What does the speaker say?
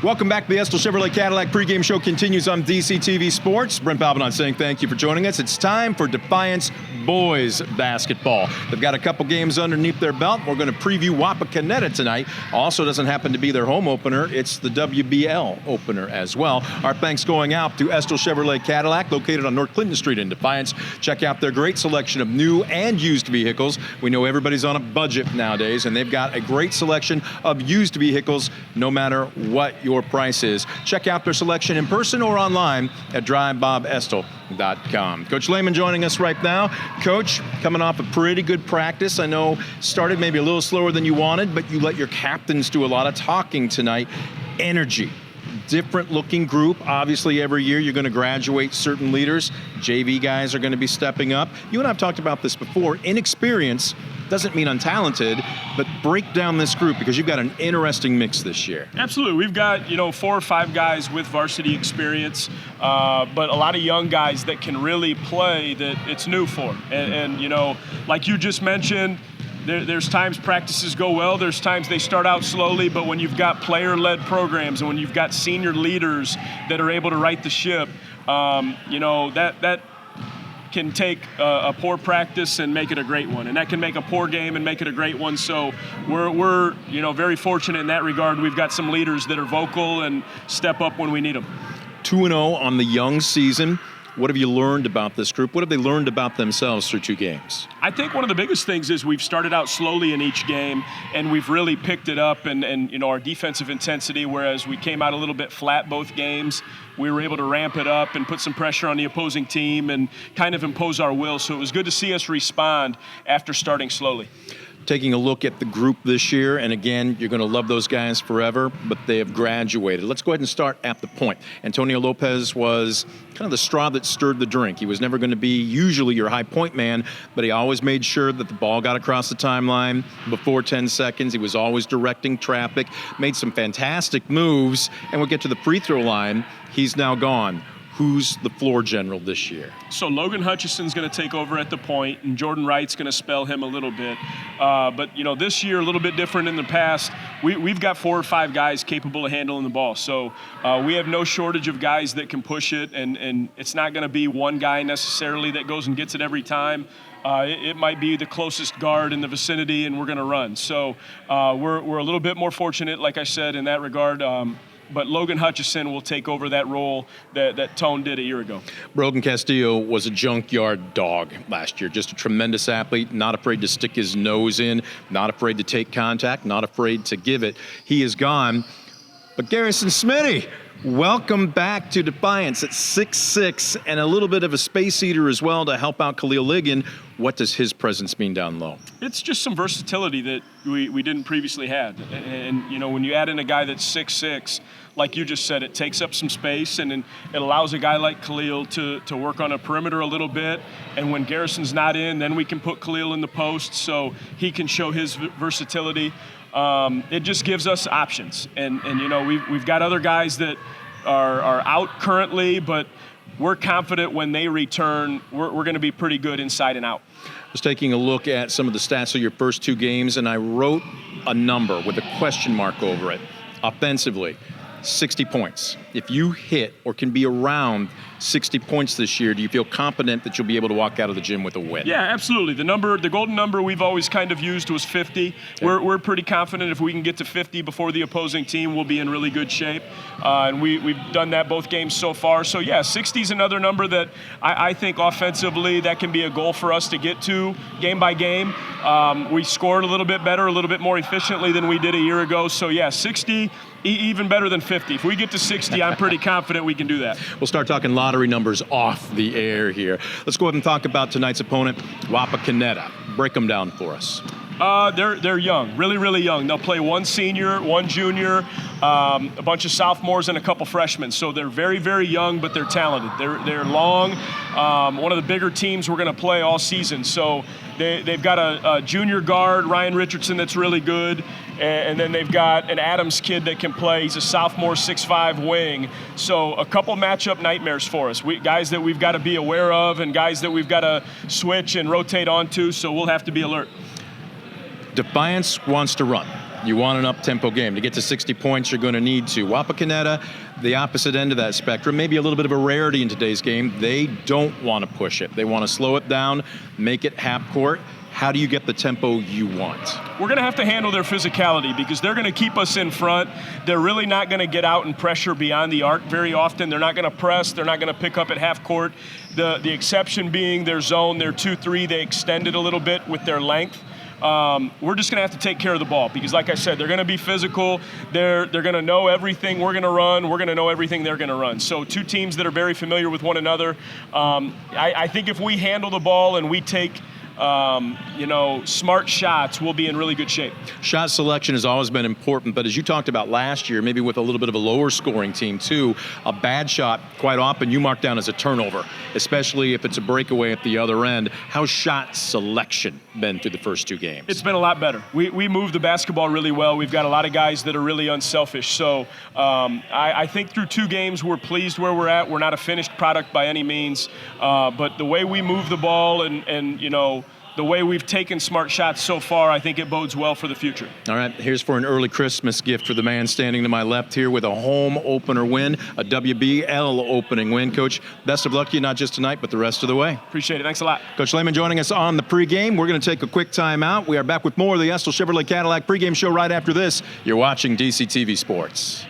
Welcome back to the Estill Chevrolet Cadillac pregame show continues on DCTV Sports. Bryn saying thank you for joining us. It's time for Defiance boys basketball. They've got a couple games underneath their belt. We're going to preview Wapakoneta tonight. Also doesn't happen to be their home opener. It's the WBL opener as well. Our thanks going out to Estill Chevrolet Cadillac, located on North Clinton Street in Defiance. Check out their great selection of new and used vehicles. We know everybody's on a budget nowadays, and they've got a great selection of used vehicles no matter what your price is. Check out their selection in person or online at drivebobestil.com. Coach Lehman joining us right now. Coach, coming off a pretty good practice. I know started maybe a little slower than you wanted, but you let your captains do a lot of talking tonight. Energy. Different looking group. Obviously, every year you're going to graduate certain leaders. JV guys are going to be stepping up. You and I have talked about this before. Inexperience doesn't mean untalented, but break down this group because you've got an interesting mix this year. Absolutely. We've got, 4 or 5 guys with varsity experience, but a lot of young guys that can really play that it's new for. And like you just mentioned, there's times practices go well, there's times they start out slowly, but when you've got player-led programs and when you've got senior leaders that are able to right the ship, that can take a poor practice and make it a great one, and that can make a poor game and make it a great one. So we're very fortunate in that regard. We've got some leaders that are vocal and step up when we need them. 2-0 on the young season. What have you learned about this group? What have they learned about themselves through 2 games? I think one of the biggest things is we've started out slowly in each game, and we've really picked it up and our defensive intensity, whereas we came out a little bit flat both games, we were able to ramp it up and put some pressure on the opposing team and kind of impose our will. So it was good to see us respond after starting slowly. Taking a look at the group this year, and again, you're going to love those guys forever, but they have graduated. Let's go ahead and start at the point. Antonio Lopez was kind of the straw that stirred the drink. He was never going to be usually your high point man, but he always made sure that the ball got across the timeline before 10 seconds. He was always directing traffic, made some fantastic moves, and we'll get to the free throw line. He's now gone. Who's the floor general this year? So Logan Hutchison's going to take over at the point, and Jordan Wright's going to spell him a little bit. But this year, a little bit different in the past. We've got 4 or 5 guys capable of handling the ball. So we have no shortage of guys that can push it, and it's not going to be one guy necessarily that goes and gets it every time. It might be the closest guard in the vicinity, and we're going to run. So we're a little bit more fortunate, like I said, in that regard. But Logan Hutchison will take over that role that Tone did a year ago. Brogan Castillo was a junkyard dog last year, just a tremendous athlete, not afraid to stick his nose in, not afraid to take contact, not afraid to give it. He is gone. But Garrison Smitty, welcome back to Defiance at 6'6", and a little bit of a space eater as well to help out Khalil Ligon. What does his presence mean down low? It's just some versatility that we didn't previously have. And when you add in a guy that's 6'6", like you just said, it takes up some space, and it allows a guy like Khalil to work on a perimeter a little bit. And when Garrison's not in, then we can put Khalil in the post so he can show his versatility. It just gives us options. And we've got other guys that are out currently, but we're confident when they return, we're going to be pretty good inside and out. I was taking a look at some of the stats of your first 2 games, and I wrote a number with a question mark over it. Offensively, 60 points. If you hit or can be around 60 points this year, do you feel confident that you'll be able to walk out of the gym with a win? Yeah, absolutely. The golden number we've always kind of used was 50. Okay. We're pretty confident if we can get to 50 before the opposing team, we'll be in really good shape. And we've done that both games so far. So, yeah, 60 is another number that I think offensively that can be a goal for us to get to game by game. We scored a little bit better, a little bit more efficiently than we did a year ago. So, yeah, 60, even better than 50. If we get to 60, I'm pretty confident we can do that. We'll start talking lottery numbers off the air here. Let's go ahead and talk about tonight's opponent, Wapakoneta. Break them down for us. They're young, really, really young. They'll play 1 senior, 1 junior, a bunch of sophomores, and a couple freshmen. So they're very, very young, but they're talented. They're long. One of the bigger teams we're going to play all season. So they've got a junior guard, Ryan Richardson, that's really good. And then they've got an Adams kid that can play. He's a sophomore, 6'5" wing. So a couple matchup nightmares for us. Guys that we've got to be aware of and guys that we've got to switch and rotate onto, so we'll have to be alert. Defiance wants to run. You want an up-tempo game. To get to 60 points, you're going to need to. Wapakoneta, the opposite end of that spectrum, maybe a little bit of a rarity in today's game. They don't want to push it. They want to slow it down, make it half court. How do you get the tempo you want? We're going to have to handle their physicality because they're going to keep us in front. They're really not going to get out and pressure beyond the arc very often. They're not going to press. They're not going to pick up at half court. The exception being their zone, their 2-3, they extend it a little bit with their length. We're just going to have to take care of the ball because, like I said, they're going to be physical. They're going to know everything we're going to run. We're going to know everything they're going to run. So two teams that are very familiar with one another. I think if we handle the ball and we take smart shots, we'll be in really good shape. Shot selection has always been important, but as you talked about last year, maybe with a little bit of a lower scoring team too, a bad shot quite often you mark down as a turnover, especially if it's a breakaway at the other end. How's shot selection been through the first two games? It's been a lot better. We move the basketball really well. We've got a lot of guys that are really unselfish. So I think through two games we're pleased where we're at. We're not a finished product by any means, but the way we move the ball and the way we've taken smart shots so far, I think it bodes well for the future. All right, here's for an early Christmas gift for the man standing to my left here with a home opener win, a WBL opening win. Coach, best of luck to you, not just tonight, but the rest of the way. Appreciate it. Thanks a lot. Coach Lehman joining us on the pregame. We're going to take a quick timeout. We are back with more of the Estel Chevrolet Cadillac pregame show right after this. You're watching DCTV Sports.